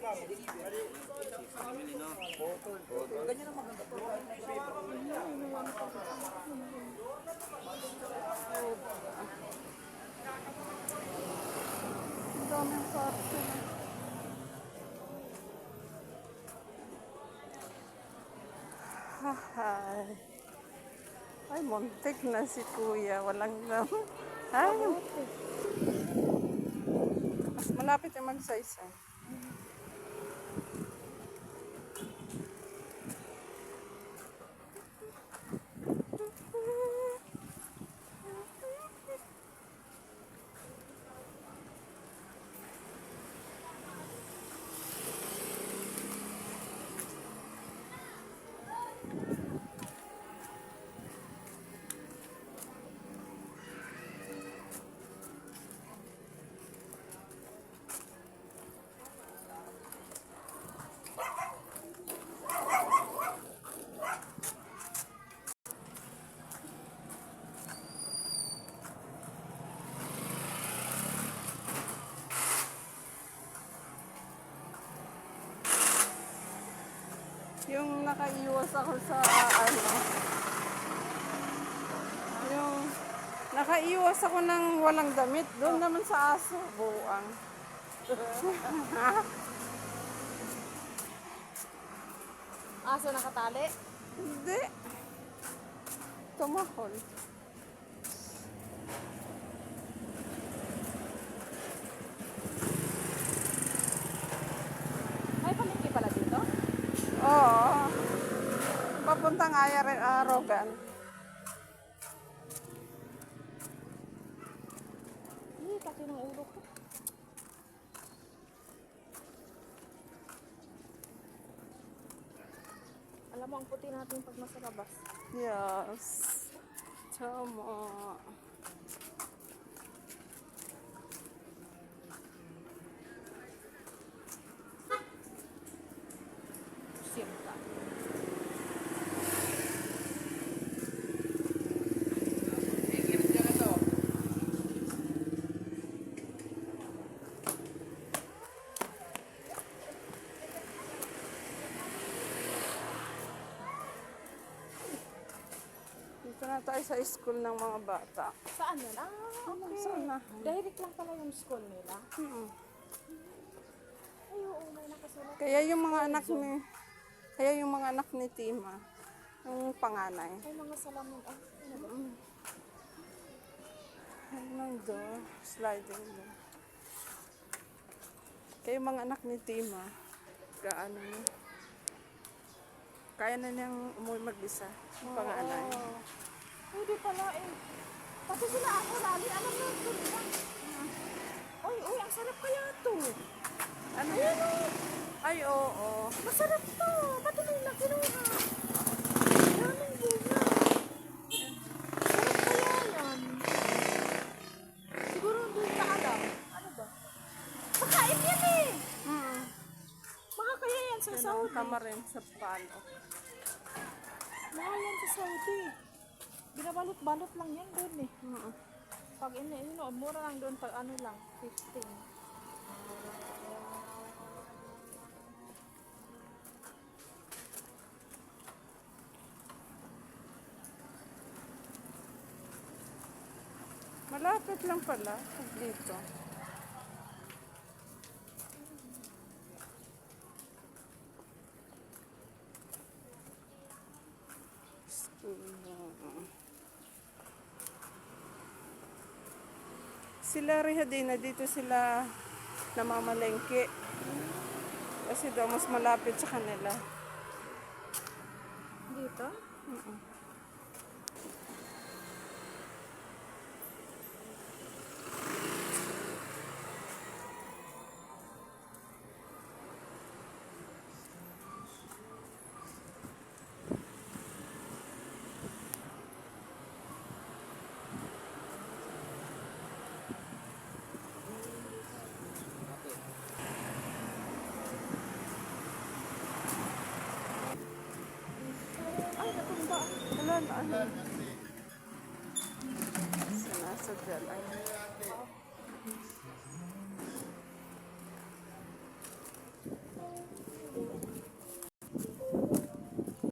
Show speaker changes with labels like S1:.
S1: Ang daming parcel. Hahay. Ay, muntik na si kuya. Walang naman. Ay, mas malapit yung mag-size. Yung nakaiwas ako sa yung nakaiwas ako ng walang damit, doon naman sa aso, buang.
S2: Aso nakatali?
S1: Hindi. Tumahol.
S2: May palengke pala dito?
S1: Oo. Papuntang Arogan.
S2: Pati ng ulo ko. Alam mo, ang puti natin pag nasa labas.
S1: Yes. Tama.
S2: Siyempre.
S1: Dito na tayo sa school ng mga bata.
S2: Saan yun? Okay.
S1: Saan na?
S2: Direct lang pala yung school nila. Ay, oo, may nakasulat.
S1: Kaya yung mga anak ni Tima, yung panganay.
S2: Ay, mga salamin. Ah, ano ba?
S1: Ano door? Sliding door. Kaya yung mga anak ni Tima, kaya na niyang umuwi mag-isa. Yung panganay.
S2: Pwede pala eh. Pati sila ako lali. Alam mo, sila. Uy, ang sarap kaya to.
S1: Ano
S2: Ayan
S1: yan?
S2: o.
S1: Ay, oo.
S2: Masarap to. Pati may nakinuha. Daming bunga. Sarap kaya yan. Siguro doon ka alam. Ano ba? Pakain yan eh. Baka kaya yan sa Saudi.
S1: Tama rin sa palo.
S2: Mahal yan sa Saudi. Binabalot-balot lang yan doon eh. Pag mura lang doon pag ano lang, 15.
S1: Malapit lang pala dito. Sila Rihadina, dito sila namamalengke. Kasi daw mas malapit sa kanila.
S2: Dito? Ay, natumba.
S1: Wala na, ano? Sinasadya lang.